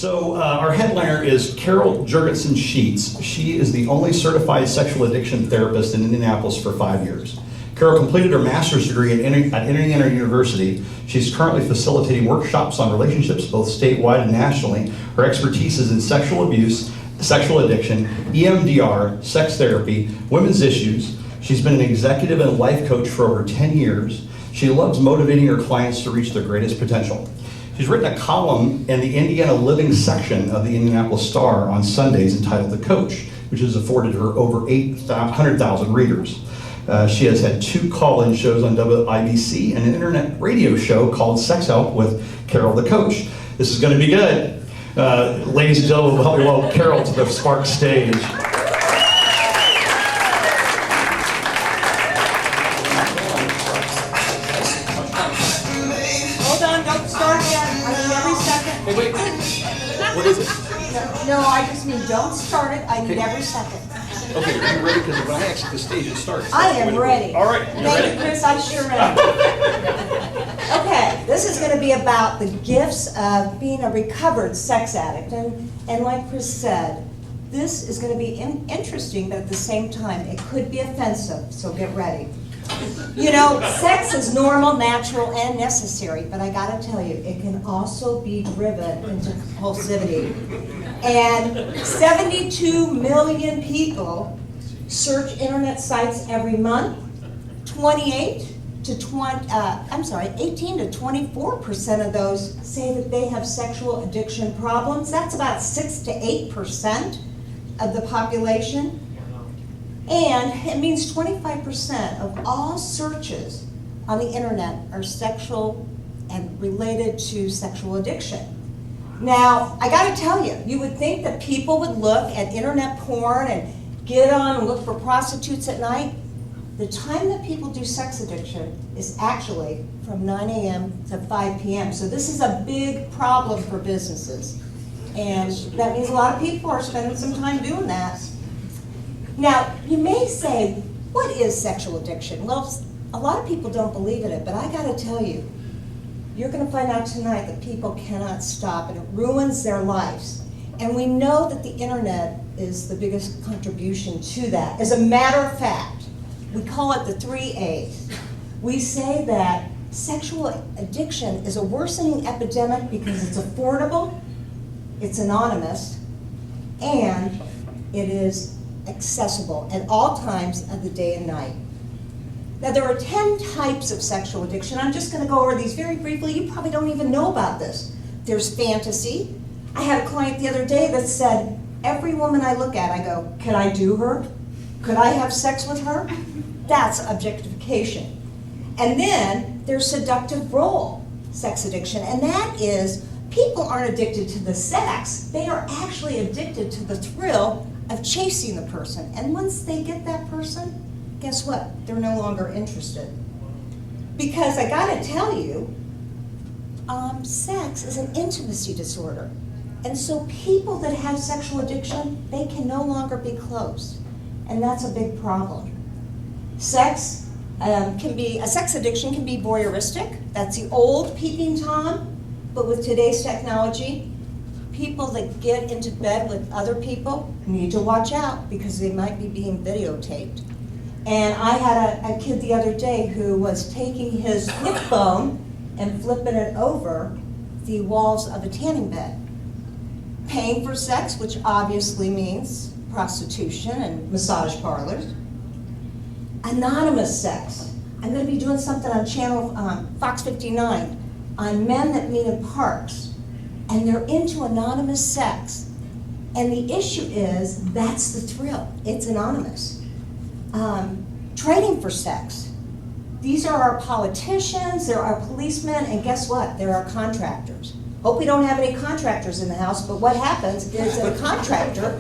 So our headliner is Carol Juergensen Sheets. She is the only certified sexual addiction therapist in Indianapolis for 5 years. Carol completed her master's degree at Indiana University. She's currently facilitating workshops on relationships both statewide and nationally. Her expertise is in sexual abuse, sexual addiction, EMDR, sex therapy, women's issues. She's been an executive and a life coach for over 10 years. She loves motivating her clients to reach their greatest potential. She's written a column in the Indiana Living section of the Indianapolis Star on Sundays entitled The Coach, which has afforded her over 800,000 readers. She has had 2 call-in shows on WIBC and an internet radio show called Sex Help with Carol the Coach. This is going to be good. Ladies and gentlemen, we'll help me welcome Carol to the Spark stage. Hey, wait. What is it? No, I just mean don't start it. I need every second. Okay, are you ready? Because when I exit the stage, it starts. I am ready. All right, you Thank ready? you, Chris. I sure am. Okay, this is going to be about the gifts of being a recovered sex addict. And like Chris said, this is going to be interesting, but at the same time, it could be offensive, so get ready. You know, sex is normal, natural, and necessary, but I gotta tell you, it can also be driven into compulsivity. And 72 million people search internet sites every month. 18 to 24% of those say that they have sexual addiction problems. That's about 6 to 8% of the population. And it means 25% of all searches on the internet are sexual and related to sexual addiction. Now, I gotta tell you, you would think that people would look at internet porn and get on and look for prostitutes at night. The time that people do sex addiction is actually from 9 a.m. to 5 p.m. So this is a big problem for businesses. And that means a lot of people are spending some time doing that. Now, you may say, what is sexual addiction? Well, a lot of people don't believe in it, but I gotta tell you, you're gonna find out tonight that people cannot stop, and it ruins their lives. And we know that the internet is the biggest contribution to that. As a matter of fact, we call it the 3 A's. We say that sexual addiction is a worsening epidemic because it's affordable, it's anonymous, and it is accessible at all times of the day and night. Now, there are 10 types of sexual addiction. I'm just going to go over these very briefly. You probably don't even know about this. There's fantasy. I had a client the other day that said, every woman I look at, I go, can I do her? Could I have sex with her? That's objectification. And then there's seductive role sex addiction, and that is people aren't addicted to the sex. They are actually addicted to the thrill of chasing the person. And once they get that person, guess what? They're no longer interested. Because I gotta tell you, sex is an intimacy disorder. And so people that have sexual addiction, they can no longer be close. And that's a big problem. Sex addiction can be voyeuristic. That's the old peeping Tom. But with today's technology, people that get into bed with other people need to watch out because they might be being videotaped. And I had a kid the other day who was taking his hip bone and flipping it over the walls of a tanning bed. Paying for sex, which obviously means prostitution and massage parlors. Anonymous sex. I'm going to be doing something on channel Fox 59 on men that meet in parks. And they're into anonymous sex. And the issue is, that's the thrill. It's anonymous. Trading for sex. These are our politicians, they're our policemen, and guess what? They're our contractors. Hope we don't have any contractors in the house, but what happens is that a contractor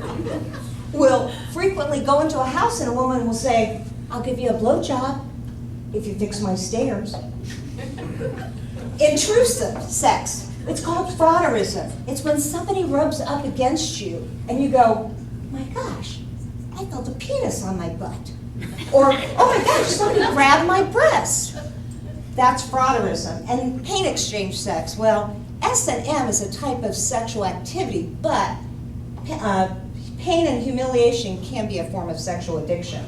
will frequently go into a house and a woman will say, I'll give you a blowjob if you fix my stairs. Intrusive sex. It's called frauderism. It's when somebody rubs up against you and you go, my gosh, I felt a penis on my butt. Or, oh my gosh, somebody grabbed my breast. That's frauderism. And paint exchange sex. Well, S&M is a type of sexual activity, but pain and humiliation can be a form of sexual addiction.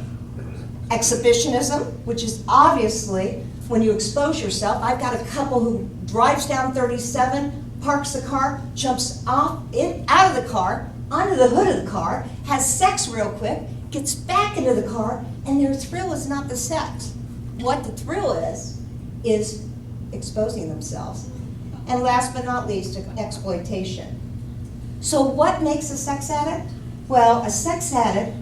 Exhibitionism, which is obviously when you expose yourself. I've got a couple who drives down 37, parks the car, jumps out of the car, onto the hood of the car, has sex real quick, gets back into the car, and their thrill is not the sex. What the thrill is exposing themselves. And last but not least, exploitation. So what makes a sex addict? Well, a sex addict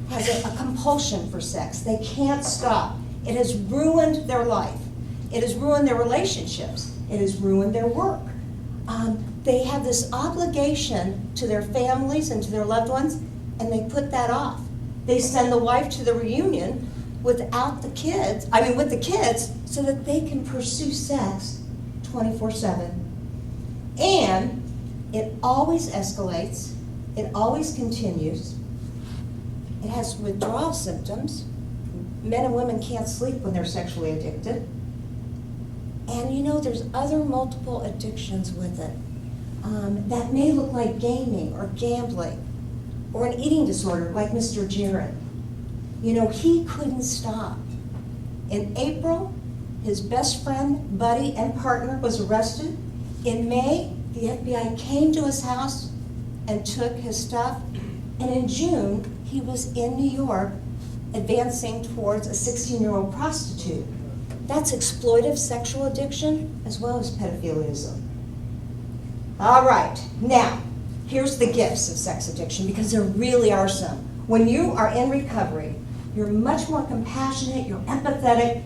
has a compulsion for sex. They can't stop. It has ruined their life. It has ruined their relationships. It has ruined their work. They have this obligation to their families and to their loved ones, and they put that off. They send the wife to the reunion with the kids, so that they can pursue sex 24/7. And it always escalates. It always continues. It has withdrawal symptoms. Men and women can't sleep when they're sexually addicted. And you know, there's other multiple addictions with it that may look like gaming or gambling or an eating disorder like Mr. Jared. You know, he couldn't stop. In April, his best friend, buddy, and partner was arrested. In May, the FBI came to his house and took his stuff. And in June, he was in New York advancing towards a 16-year-old prostitute. That's exploitive sexual addiction as well as pedophilism. All right, now, here's the gifts of sex addiction, because there really are some. When you are in recovery, you're much more compassionate, you're empathetic,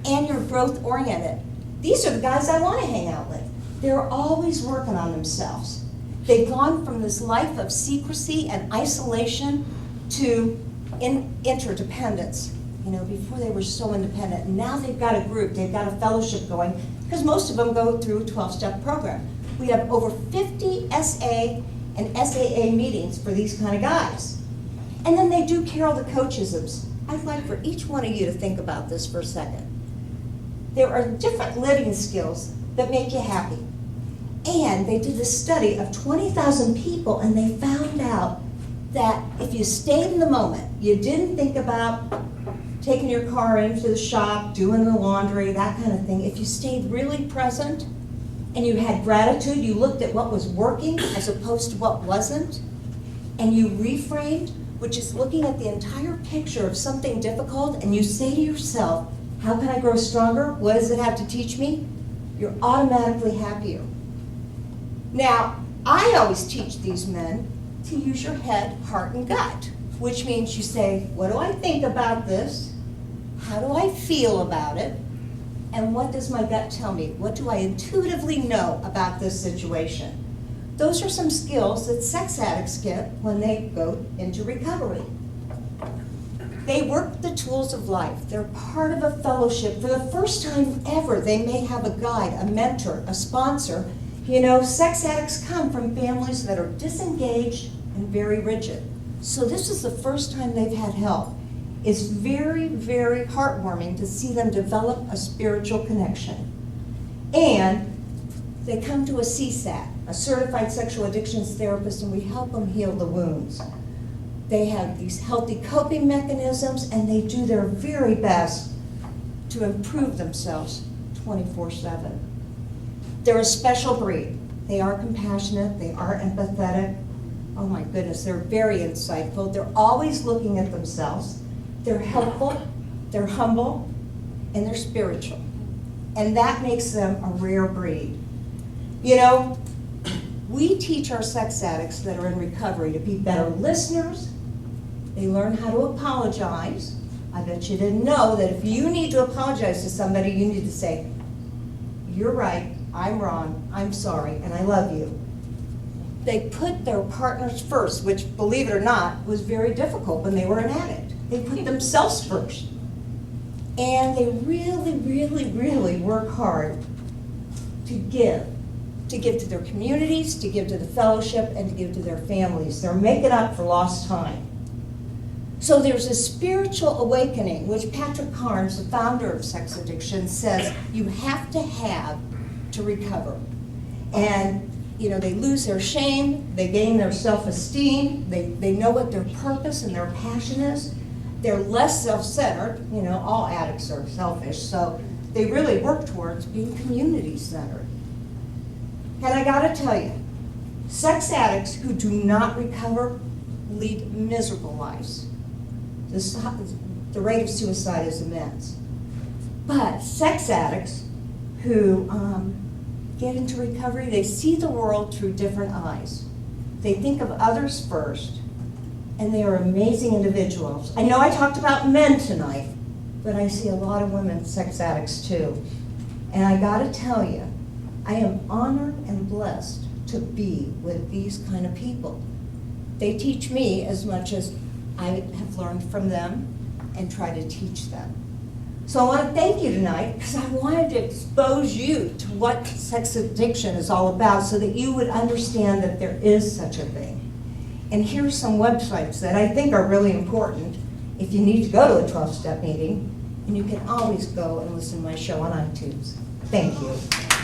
and you're growth-oriented. These are the guys I want to hang out with. They're always working on themselves. They've gone from this life of secrecy and isolation to interdependence. You know, before they were so independent. Now they've got a group, they've got a fellowship going, because most of them go through a 12-step program. We have over 50 SA and SAA meetings for these kind of guys. And then they do Carol the Coachisms. I'd like for each one of you to think about this for a second. There are different living skills that make you happy. And they did this study of 20,000 people, and they found out that if you stayed in the moment, you didn't think about taking your car into the shop, doing the laundry, that kind of thing. If you stayed really present and you had gratitude, you looked at what was working as opposed to what wasn't, and you reframed, which is looking at the entire picture of something difficult, and you say to yourself, how can I grow stronger? What does it have to teach me? You're automatically happier. Now, I always teach these men to use your head, heart, and gut, which means you say, what do I think about this? How do I feel about it? And what does my gut tell me? What do I intuitively know about this situation? Those are some skills that sex addicts get when they go into recovery. They work the tools of life. They're part of a fellowship. For the first time ever, they may have a guide, a mentor, a sponsor. You know, sex addicts come from families that are disengaged and very rigid. So this is the first time they've had help. It's very, very heartwarming to see them develop a spiritual connection. And they come to a CSAT, a certified sexual addictions therapist, and we help them heal the wounds. They have these healthy coping mechanisms, and they do their very best to improve themselves 24/7. They're a special breed. They are compassionate, they are empathetic. Oh my goodness, they're very insightful. They're always looking at themselves. They're helpful, they're humble, and they're spiritual. And that makes them a rare breed. You know, we teach our sex addicts that are in recovery to be better listeners. They learn how to apologize. I bet you didn't know that if you need to apologize to somebody, you need to say, you're right, I'm wrong, I'm sorry, and I love you. They put their partners first, which, believe it or not, was very difficult when they were an addict. They put themselves first. And they really, really, really work hard to give to their communities, to give to the fellowship, and to give to their families. They're making up for lost time. So there's a spiritual awakening, which Patrick Carnes, the founder of sex addiction, says you have to have to recover. And, you know, they lose their shame, they gain their self-esteem, they know what their purpose and their passion is. They're less self-centered, you know, all addicts are selfish, so they really work towards being community-centered. And I gotta tell you, sex addicts who do not recover lead miserable lives. The rate of suicide is immense. But sex addicts who get into recovery, they see the world through different eyes. They think of others first, and they are amazing individuals. I know I talked about men tonight, but I see a lot of women sex addicts too. And I gotta tell you, I am honored and blessed to be with these kind of people. They teach me as much as I have learned from them and try to teach them. So I want to thank you tonight because I wanted to expose you to what sex addiction is all about so that you would understand that there is such a thing. And here's some websites that I think are really important if you need to go to a 12-step meeting, and you can always go and listen to my show on iTunes. Thank you.